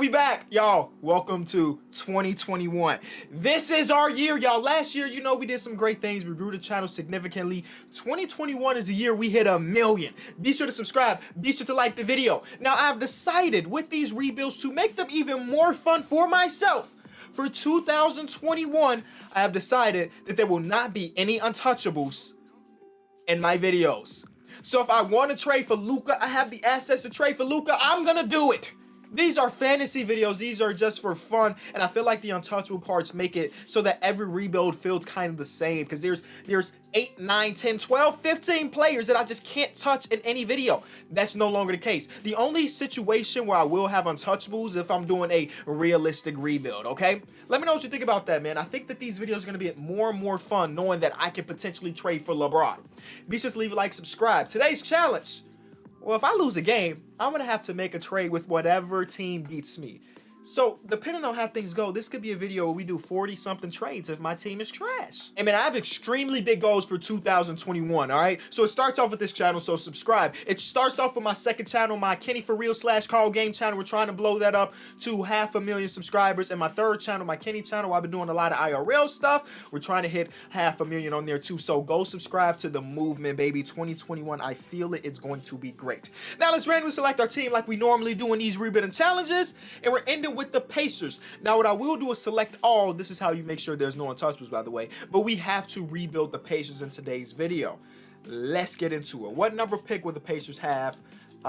we back, y'all. Welcome to 2021. This is our year, y'all. Last year, you know, we did some great things. We grew the channel significantly. 2021 is the year we hit 1 million. Be sure to subscribe. Be sure to like the video. Now, I've decided with these rebuilds to make them even more fun for myself. For 2021, I have decided that there will not be any untouchables in my videos. So if I want to trade for Luka, I have the assets to trade for Luka, I'm gonna do it. These are fantasy videos. These are just for fun. And I feel like the untouchable parts make it so that every rebuild feels kind of the same. Because there's 8, 9, 10, 12, 15 players that I just can't touch in any video. That's no longer the case. The only situation where I will have untouchables if I'm doing a realistic rebuild, okay? Let me know what you think about that, man. I think that these videos are going to be more and more fun knowing that I can potentially trade for LeBron. Be sure to leave a like, subscribe. Today's challenge. Well, if I lose a game, I'm going to have to make a trade with whatever team beats me. So, depending on how things go, this could be a video where we do 40-something trades if my team is trash. I mean, I have extremely big goals for 2021, all right? So, it starts off with this channel, so subscribe. It starts off with my second channel, my Kenny For Real / Call Game channel. We're trying to blow that up to 500,000 subscribers. And my third channel, my Kenny channel, I've been doing a lot of IRL stuff. We're trying to hit 500,000 on there too. So, go subscribe to the movement, baby. 2021, I feel it. It's going to be great. Now, let's randomly select our team like we normally do in these rebuilding challenges. And we're ending with the Pacers. Now, what I will do is select all. This is how you make sure there's no untouchables, by the way. But we have to rebuild the Pacers in today's video. Let's get into it. What number pick will the Pacers have?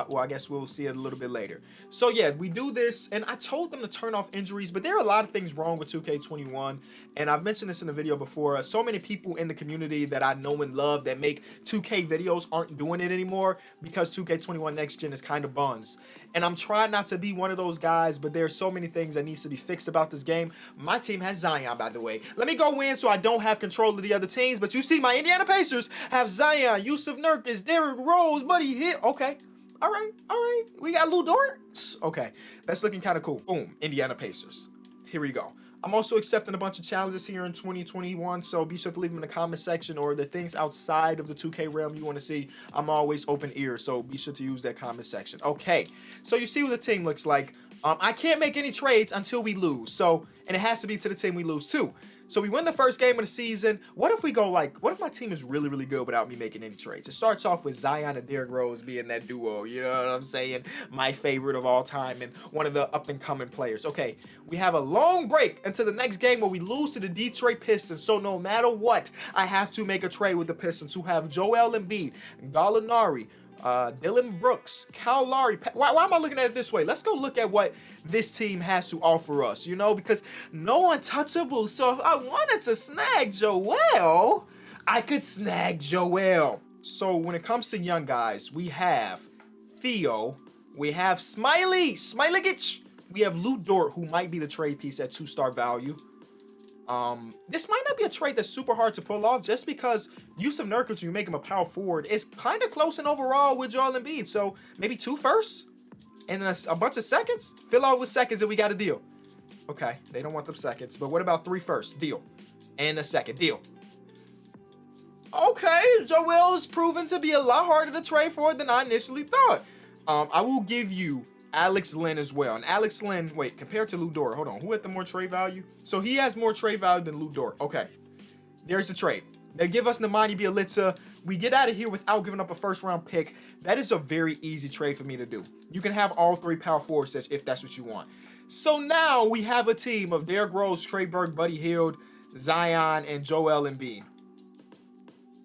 Well, I guess we'll see it a little bit later. So, yeah, we do this, and I told them to turn off injuries, but there are a lot of things wrong with 2K21, and I've mentioned this in a video before. So many people in the community that I know and love that make 2K videos aren't doing it anymore because 2K21 Next Gen is kind of buns. And I'm trying not to be one of those guys, but there are so many things that needs to be fixed about this game. My team has Zion, by the way. Let me go in so I don't have control of the other teams, but you see my Indiana Pacers have Zion, Yusuf Nurkic, Derrick Rose, Buddy Hield. Okay. All right. We got Lou Dort. Okay, that's looking kind of cool. Boom, Indiana Pacers. Here we go. I'm also accepting a bunch of challenges here in 2021, so be sure to leave them in the comment section or the things outside of the 2K realm you want to see. I'm always open ears, so be sure to use that comment section. Okay, so you see what the team looks like. I can't make any trades until we lose, so, and it has to be to the team we lose to. So we win the first game of the season. What if we go like, what if my team is really, really good without me making any trades? It starts off with Zion and Derrick Rose being that duo, you know what I'm saying? My favorite of all time and one of the up-and-coming players. Okay, we have a long break until the next game where we lose to the Detroit Pistons. So no matter what, I have to make a trade with the Pistons who have Joel Embiid, Gallinari, Dylan Brooks, Kyle Lowry. Why am I looking at it this way? Let's go look at what this team has to offer us, you know, because no untouchable. So if I wanted to snag Joel, I could snag Joel. So when it comes to young guys, we have Theo, we have Smiley-Gitch, we have Lou Dort, who might be the trade piece at 2-star value. This might not be a trade that's super hard to pull off just because Yusuf Nurkic, when you make him a power forward, is kind of close in overall with Joel Embiid. So maybe 2 firsts and then a bunch of seconds. Fill out with seconds and we got a deal. Okay, they don't want them seconds, but what about 3 firsts? Deal. And a second. Deal. Okay, Joel's proven to be a lot harder to trade for than I initially thought. I will give you Alex Len as well. And Alex Len, wait, compared to Lou Dort, hold on, who had the more trade value? So he has more trade value than Lou Dort. Okay, there's the trade. They give us Nemanja Bjelica. We get out of here without giving up a first-round pick. That is a very easy trade for me to do. You can have all 3 power forwards if that's what you want. So now we have a team of Derrick Rose, Trey Burke, Buddy Hield, Zion, and Joel Embiid.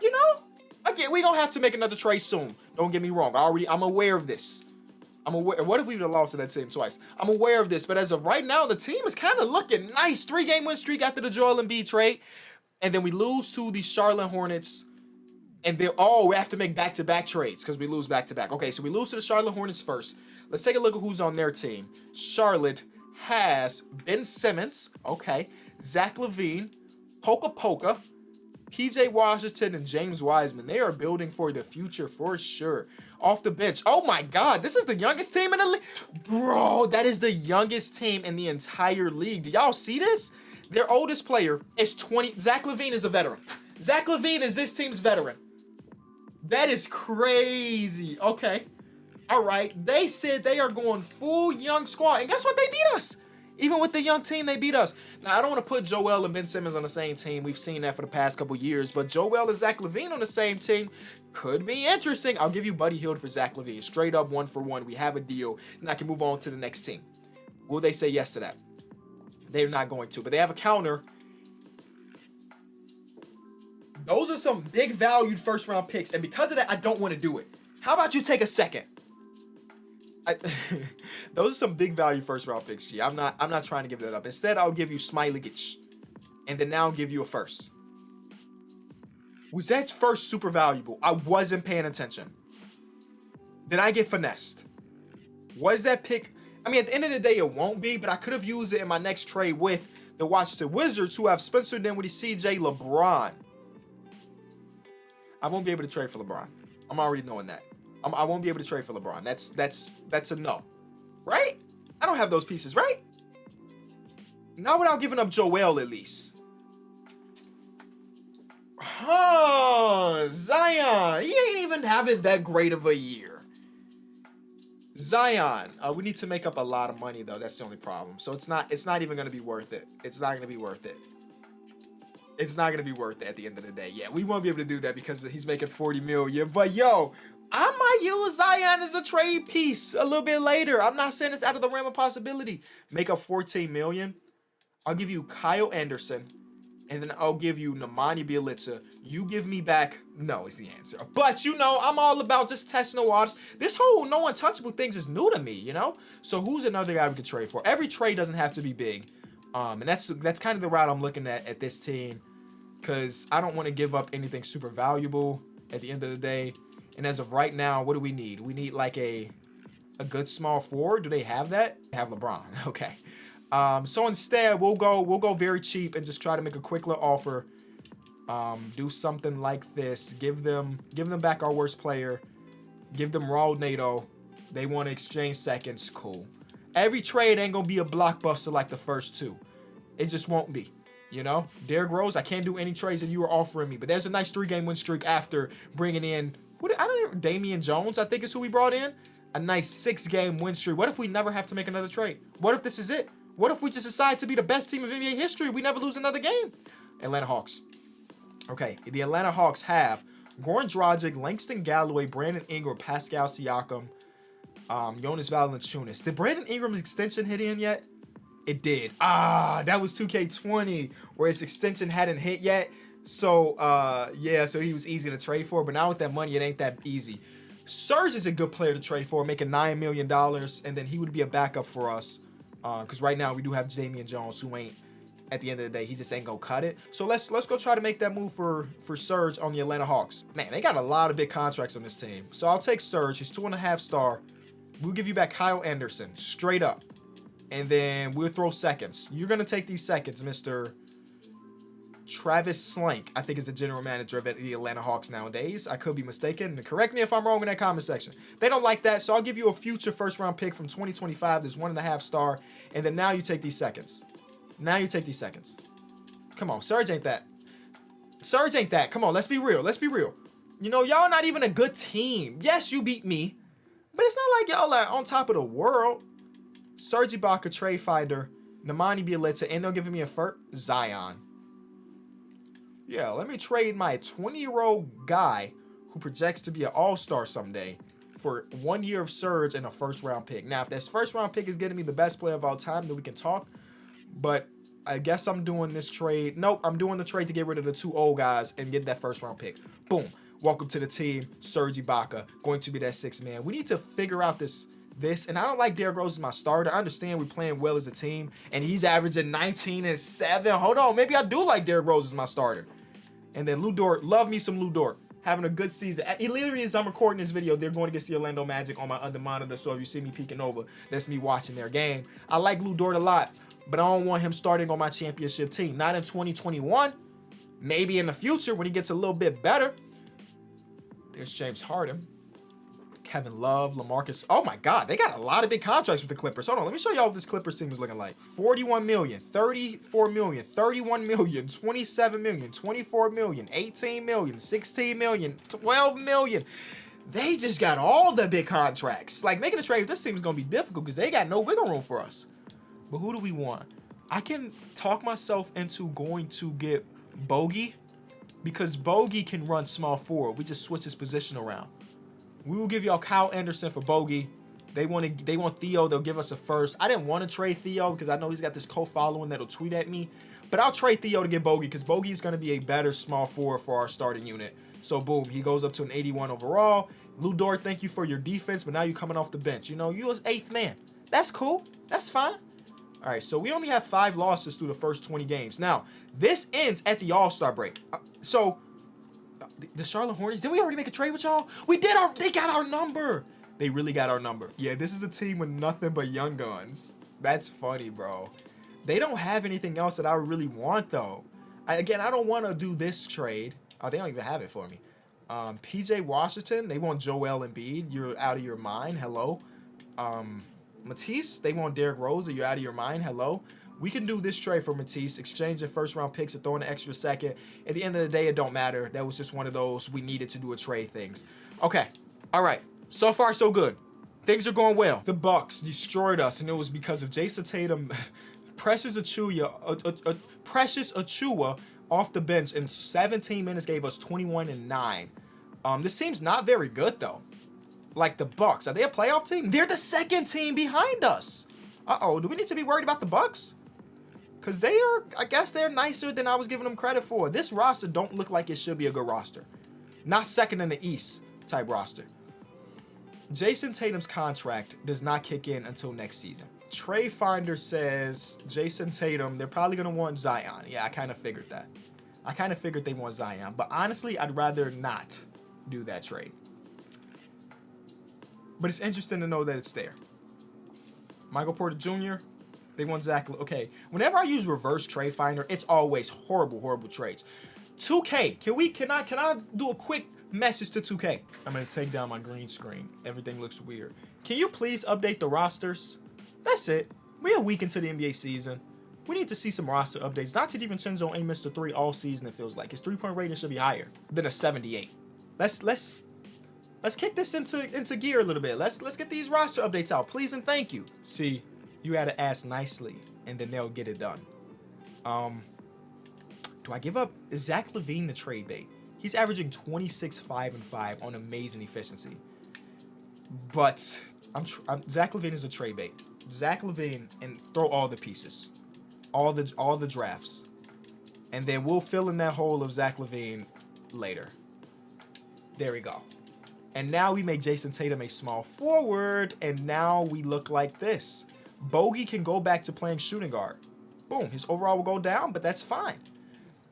You know, again, we're going to have to make another trade soon. Don't get me wrong. I'm aware of this. I'm aware. What if we would have lost to that team twice? I'm aware of this, but as of right now, the team is kind of looking nice. 3-game win streak after the Joel Embiid trade. And then we lose to the Charlotte Hornets. And we have to make back-to-back trades because we lose back-to-back. Okay, so we lose to the Charlotte Hornets first. Let's take a look at who's on their team. Charlotte has Ben Simmons. Okay. Zach LaVine. Poca, PJ Washington, and James Wiseman. They are building for the future for sure. Off the bench. Oh my God, this is the youngest team in the league. Bro, that is the youngest team in the entire league. Do y'all see this? Their oldest player is 20. Zach LaVine is a veteran. Zach LaVine is this team's veteran. That is crazy. Okay. All right, they said they are going full young squad, and guess what? They beat us. Even with the young team, they beat us. Now, I don't want to put Joel and Ben Simmons on the same team. We've seen that for the past couple years, but Joel and Zach LaVine on the same team could be interesting. I'll give you Buddy Hield for Zach LaVine. Straight up 1-for-1. We have a deal, and I can move on to the next team. Will they say yes to that? They're not going to, but they have a counter. Those are some big valued first round picks, and because of that, I don't want to do it. How about you take a second? Those are some big value first round picks, G. I'm not trying to give that up. Instead, I'll give you Smailagic, and then now I'll give you a first. Was that first super valuable? I wasn't paying attention. Did I get finessed? Was that pick? I mean, at the end of the day, it won't be, but I could have used it in my next trade with the Washington Wizards, who have Spencer Dinwiddie, CJ, LeBron. I won't be able to trade for LeBron. I'm already knowing that. I won't be able to trade for LeBron. That's a no. Right? I don't have those pieces, right? Not without giving up Joel, at least. Zion. He ain't even having that great of a year. Zion. We need to make up a lot of money, though. That's the only problem. So it's not even going to be worth it. It's not going to be worth it. It's not going to be worth it at the end of the day. Yeah, we won't be able to do that because he's making $40 million. But, yo, I might use Zion as a trade piece a little bit later. I'm not saying it's out of the realm of possibility. Make up $14 million. I'll give you Kyle Anderson. And then I'll give you Nemanja Bjelica. You give me back. No, is the answer. But, you know, I'm all about just testing the waters. This whole no untouchable things is new to me, you know? So who's another guy we could trade for? Every trade doesn't have to be big. And that's kind of the route I'm looking at this team, because I don't want to give up anything super valuable at the end of the day. And as of right now, what do we need? We need like a good small forward. Do they have that? They have LeBron. Okay. So instead, we'll go very cheap and just try to make a quick little offer. Do something like this. Give them back our worst player. Give them Raul Nato. They want to exchange seconds. Cool. Every trade ain't gonna be a blockbuster like the first two. It just won't be. You know, Derrick Rose, I can't do any trades that you were offering me, but there's a nice 3-game win streak after bringing in Damian Jones, I think is who we brought in. A nice 6-game win streak. What if we never have to make another trade? What if this is it? What if we just decide to be the best team of NBA history? We never lose another game. Atlanta Hawks. Okay, the Atlanta Hawks have Goran Dragic, Langston Galloway, Brandon Ingram, Pascal Siakam, Jonas Valanciunas. Did Brandon Ingram's extension hit in yet? It did. That was 2K20 where his extension hadn't hit yet. So, yeah, so he was easy to trade for. But now with that money, it ain't that easy. Serge is a good player to trade for, making $9 million. And then he would be a backup for us. Because right now we do have Damian Jones, who ain't, at the end of the day, he just ain't gonna cut it. So let's go try to make that move for Serge on the Atlanta Hawks. Man, they got a lot of big contracts on this team. So I'll take Serge. He's 2.5 star. We'll give you back Kyle Anderson, straight up. And then we'll throw seconds. You're going to take these seconds, Mr. Travis Slank, I think is the general manager of the Atlanta Hawks nowadays. I could be mistaken. Correct me if I'm wrong in that comment section. They don't like that, so I'll give you a future first-round pick from 2025. There's 1.5 star. And then now you take these seconds. Come on, Serge ain't that. Come on, let's be real. You know, y'all not even a good team. Yes, you beat me. But it's not like y'all are on top of the world. Serge Ibaka, trade finder, Nemanja Bjelica, and they're giving me a first. Zion. Yeah, let me trade my 20-year-old guy who projects to be an all-star someday for 1 year of Serge and a first-round pick. Now, if this first-round pick is getting me the best player of all time, then we can talk. But I guess I'm doing this trade. Nope, I'm doing the trade to get rid of the 2 old guys and get that first-round pick. Boom. Welcome to the team, Serge Ibaka, going to be that 6th man. We need to figure out this, and I don't like Derrick Rose as my starter. I understand we're playing well as a team, and he's averaging 19 and 7. Hold on, maybe I do like Derrick Rose as my starter. And then Lou Dort, love me some Lou Dort, having a good season. He literally, as I'm recording this video, they're going against the Orlando Magic on my under monitor, so if you see me peeking over, that's me watching their game. I like Lou Dort a lot, but I don't want him starting on my championship team. Not in 2021. Maybe in the future when he gets a little bit better. There's James Harden, Kevin Love, LaMarcus. Oh my God, they got a lot of big contracts with the Clippers. Hold on, let me show y'all what this Clippers team is looking like. 41 million, 34 million, 31 million, 27 million, 24 million, 18 million, 16 million, 12 million. They just got all the big contracts. Like, making a trade with this team is going to be difficult because they got no wiggle room for us. But who do we want? I can talk myself into going to get Bogey because Bogey can run small forward. We just switch his position around. We will give y'all Kyle Anderson for Bogey. They want Theo. They'll give us a first. I didn't want to trade Theo because I know he's got this co-following that'll tweet at me. But I'll trade Theo to get Bogey because Bogey is going to be a better small forward for our starting unit. So, boom, he goes up to an 81 overall. Lou Dort, thank you for your defense, but now you're coming off the bench. You know, you was 8th man. That's cool. That's fine. All right, so we only have 5 losses through the first 20 games. Now, this ends at the All-Star break. The Charlotte Hornets, did we already make a trade with y'all? We did. They got our number. They really got our number. Yeah, this is a team with nothing but young guns. That's funny, bro. They don't have anything else that I really want, though. I don't want to do this trade. Oh, they don't even have it for me. PJ Washington, they want Joel Embiid. You're out of your mind. Hello. Matisse, they want Derrick Rose. Are you out of your mind? Hello. We can do this trade for Matisse, exchanging first-round picks and throwing an extra second. At the end of the day, it don't matter. That was just one of those we needed to do a trade things. Okay. All right. So far, so good. Things are going well. The Bucks destroyed us, and it was because of Jason Tatum, Precious Achiuwa off the bench in 17 minutes gave us 21 and 9. This team's not very good though. Like the Bucks, are they a playoff team? They're the second team behind us. Do we need to be worried about the Bucks? Because I guess they're nicer than I was giving them credit for. This roster don't look like it should be a good roster. Not second in the East type roster. Jason Tatum's contract does not kick in until next season. Trade Finder says Jason Tatum, they're probably going to want Zion. Yeah, I kind of figured that. I kind of figured they want Zion. But honestly, I'd rather not do that trade. But it's interesting to know that it's there. Michael Porter Jr., they want Zach. Okay, whenever I use reverse Trade Finder, it's always horrible, horrible trades. 2K, can I do a quick message to 2K? I'm going to take down my green screen. Everything looks weird. Can you please update the rosters? That's it. We're a week into the NBA season. We need to see some roster updates. Dante DiVincenzo ain't missed a 3 all season, it feels like. His 3-point rating should be higher than a 78. Let's kick this into gear a little bit. Let's get these roster updates out, please and thank you. See, you had to ask nicely, and then they'll get it done. Do I give up? Is Zach LaVine the trade bait? He's averaging 26, 5, and 5 on amazing efficiency. But Zach LaVine is a trade bait. Zach LaVine, and throw all the pieces, all the drafts, and then we'll fill in that hole of Zach LaVine later. There we go. And now we make Jason Tatum a small forward, and now we look like this. Bogey can go back to playing shooting guard. Boom, his overall will go down, but that's fine.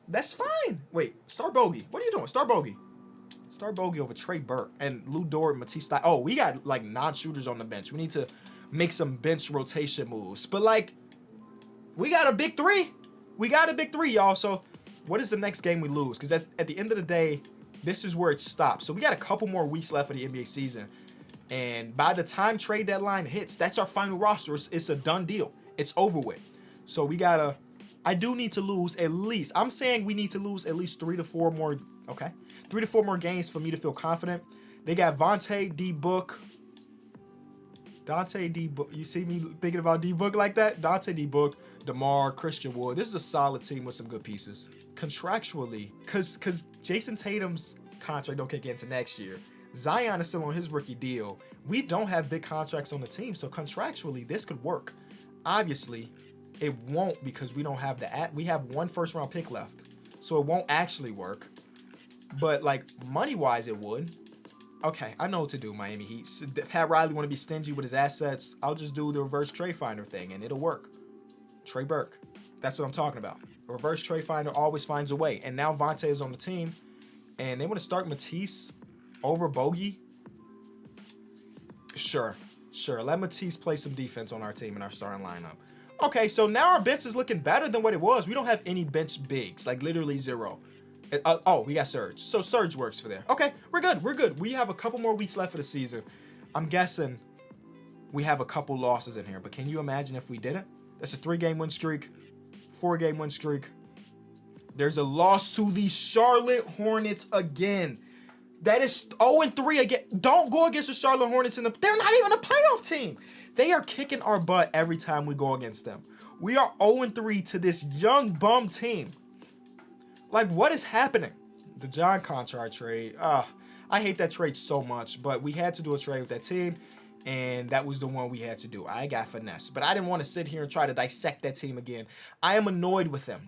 That's fine. Wait, start Bogey. What are you doing? Start Bogey. Start Bogey over Trey Burke and Lou Dort, Matisse. Oh, we got like non-shooters on the bench. We need to make some bench rotation moves. But like, we got a big 3. We got a big 3, y'all. So what is the next game we lose? Because at the end of the day, this is where it stops. So we got a couple more weeks left of the NBA season. And by the time trade deadline hits, that's our final roster. It's a done deal. It's over with. So we gotta, I do need to lose at least, I'm saying we need to lose at least 3 to 4 more, okay? 3 to 4 more games for me to feel confident. They got Vontae, D-Book. Dante D-Book. You see me thinking about D-Book like that? Dante D-Book, DeMar, Christian Wood. This is a solid team with some good pieces. Contractually, because Jason Tatum's contract don't kick into next year. Zion is still on his rookie deal. We don't have big contracts on the team, so contractually, this could work. Obviously, it won't because we don't have we have 1 first-round pick left, so it won't actually work. But like money-wise, it would. Okay, I know what to do, Miami Heat. Pat Riley want to be stingy with his assets. I'll just do the reverse Trade Finder thing, and it'll work. Trey Burke. That's what I'm talking about. Reverse Trade Finder always finds a way. And now Vontae is on the team, and they want to start Matisse over Bogey. Sure. Let Matisse play some defense on our team in our starting lineup. Okay, so now our bench is looking better than what it was. We don't have any bench bigs, like literally 0. We got Serge. So Serge works for there. Okay, we're good. We have a couple more weeks left of the season. I'm guessing we have a couple losses in here, but can you imagine if we didn't? That's a 3-game win streak, 4-game win streak. There's a loss to the Charlotte Hornets again. That is 0-3 again. Don't go against the Charlotte Hornets they're not even a playoff team. They are kicking our butt every time we go against them. We are 0-3 to this young bum team. Like, what is happening? The John contract trade. I hate that trade so much, but we had to do a trade with that team, and that was the one we had to do. I got finesse, but I didn't want to sit here and try to dissect that team again. I am annoyed with them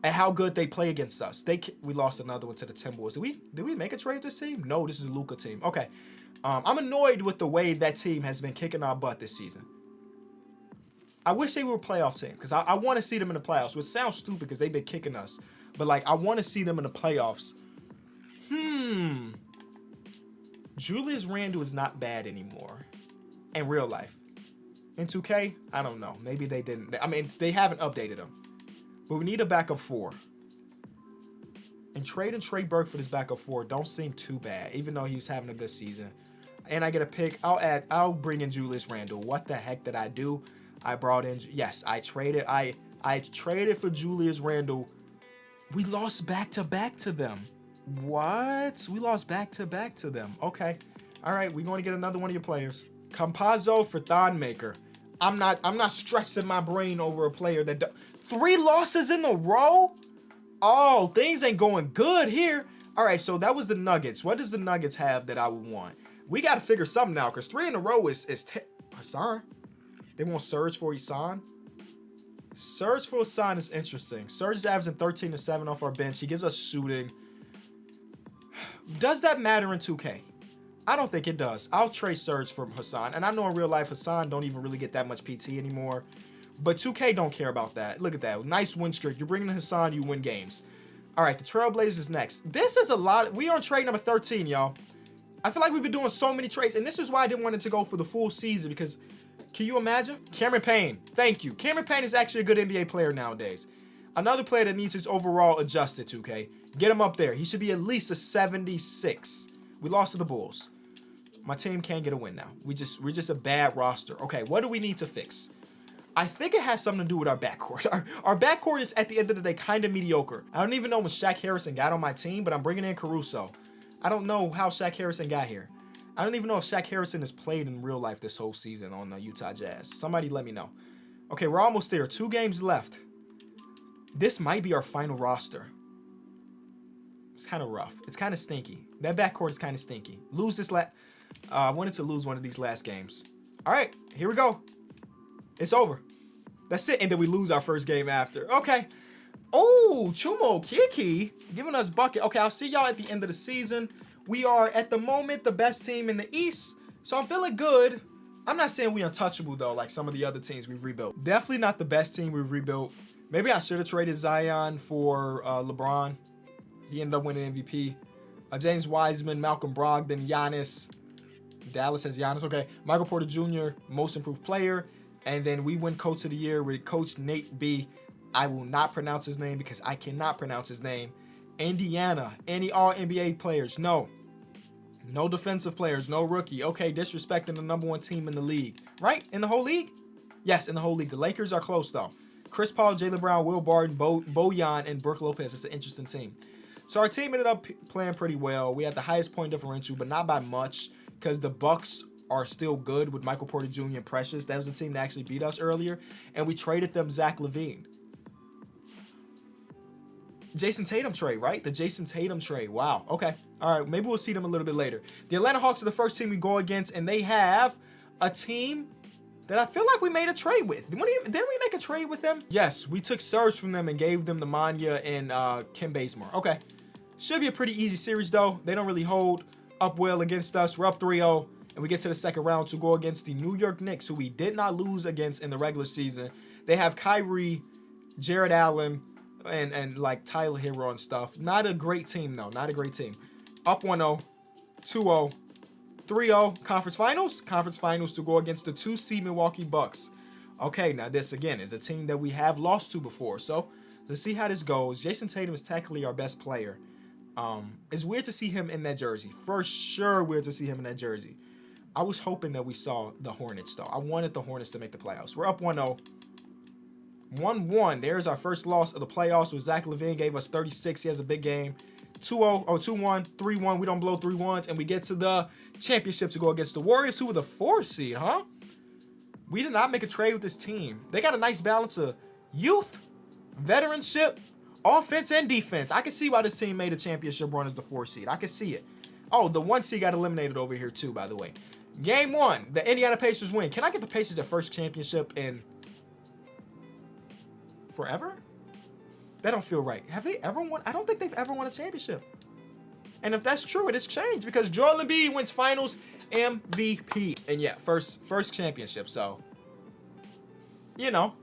and how good they play against us. We lost another one to the Timberwolves. Did we make a trade with this team? No, this is a Luka team. Okay. I'm annoyed with the way that team has been kicking our butt this season. I wish they were a playoff team because I want to see them in the playoffs, which sounds stupid because they've been kicking us. But, like, I want to see them in the playoffs. Julius Randle is not bad anymore in real life. In 2K, I don't know. Maybe they didn't. I mean, they haven't updated him. But we need a backup 4. And trading Trey Burke for this backup 4 don't seem too bad, even though he was having a good season. And I get a pick. I'll bring in Julius Randle. What the heck did I do? I brought in, yes, I traded for Julius Randle. We lost back-to-back to them. What? We lost back-to-back to them. Okay. All right, we're going to get another one of your players. Campazzo for Thonmaker. I'm not stressing my brain over a player that 3 losses in a row? Oh, things ain't going good here. All right, so that was the Nuggets. What does the Nuggets have that I would want? We got to figure something out because 3 in a row is Hassan. They want Serge for Hassan. Serge for Hassan is interesting. Serge is averaging 13 and 7 off our bench. He gives us shooting. Does that matter in 2K? I don't think it does. I'll trade Serge for Hassan. And I know in real life, Hassan don't even really get that much PT anymore. But 2K don't care about that. Look at that. Nice win streak. You're bringing in Hassan, you win games. All right, the Trailblazers next. This is a lot. We are on trade number 13, y'all. I feel like we've been doing so many trades. And this is why I didn't want it to go for the full season. Because, can you imagine? Cameron Payne. Thank you. Cameron Payne is actually a good NBA player nowadays. Another player that needs his overall adjusted, 2K. Get him up there. He should be at least a 76. We lost to the Bulls. My team can't get a win now. We're just a bad roster. Okay, what do we need to fix? I think it has something to do with our backcourt. Our backcourt is, at the end of the day, kind of mediocre. I don't even know when Shaq Harrison got on my team, but I'm bringing in Caruso. I don't know how Shaq Harrison got here. I don't even know if Shaq Harrison has played in real life this whole season on the Utah Jazz. Somebody let me know. Okay, we're almost there. 2 games left. This might be our final roster. It's kind of rough. It's kind of stinky. That backcourt is kind of stinky. I wanted to lose one of these last games. All right, here we go. It's over. That's it. And then we lose our first game after. Okay. Oh, Chumo Kiki giving us bucket. Okay, I'll see y'all at the end of the season. We are, at the moment, the best team in the East. So I'm feeling good. I'm not saying we're untouchable, though, like some of the other teams we've rebuilt. Definitely not the best team we've rebuilt. Maybe I should have traded Zion for LeBron. He ended up winning MVP. James Wiseman, Malcolm Brogdon, Giannis. Dallas has Giannis. Okay. Michael Porter Jr., most improved player. And then we win Coach of the Year with Coach Nate B. I will not pronounce his name because I cannot pronounce his name. Indiana. Any All-NBA players? No. No defensive players. No rookie. Okay, disrespecting the #1 team in the league. Right? In the whole league? Yes, in the whole league. The Lakers are close, though. Chris Paul, Jaylen Brown, Will Barton, Bojan, and Brook Lopez. It's an interesting team. So our team ended up playing pretty well. We had the highest point differential, but not by much because the Bucks are still good with Michael Porter Jr. and Precious. That was the team that actually beat us earlier. And we traded them Zach LaVine. Jason Tatum trade, right? The Jason Tatum trade. Wow. Okay. All right. Maybe we'll see them a little bit later. The Atlanta Hawks are the first team we go against, and they have a team that I feel like we made a trade with. Didn't we make a trade with them? Yes. We took Serge from them and gave them the Manya and Kim Bazemore. Okay. Should be a pretty easy series, though. They don't really hold up well against us. We're up 3-0. And we get to the second round to go against the New York Knicks, who we did not lose against in the regular season. They have Kyrie, Jared Allen, and like Tyler Hero and stuff. Not a great team, though. Not a great team. Up 1-0, 2-0, 3-0. Conference finals? Conference finals to go against the 2-seed Milwaukee Bucks. Okay, now this, again, is a team that we have lost to before. So let's see how this goes. Jason Tatum is technically our best player. It's weird to see him in that jersey. For sure weird to see him in that jersey. I was hoping that we saw the Hornets, though. I wanted the Hornets to make the playoffs. We're up 1-0. 1-1. There's our first loss of the playoffs where Zach LaVine gave us 36. He has a big game. 2-0, oh, 2-1, 3-1. We don't blow 3-1s, and we get to the championship to go against the Warriors, who were the 4 seed, huh? We did not make a trade with this team. They got a nice balance of youth, veteranship, offense, and defense. I can see why this team made a championship run as the 4 seed. I can see it. Oh, the 1 seed got eliminated over here too, by the way. Game 1, the Indiana Pacers win. Can I get the Pacers their first championship in forever? That don't feel right. Have they ever won? I don't think they've ever won a championship. And if that's true, it has changed because Joel Embiid wins Finals MVP. And yeah, first championship. So, you know,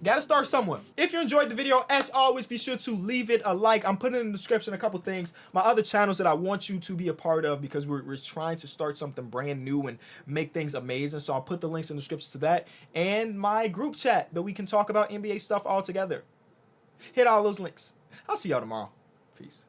got to start somewhere. If you enjoyed the video, as always, be sure to leave it a like. I'm putting in the description a couple things. My other channels that I want you to be a part of because we're trying to start something brand new and make things amazing. So I'll put the links in the description to that. And my group chat that we can talk about NBA stuff all together. Hit all those links. I'll see y'all tomorrow. Peace.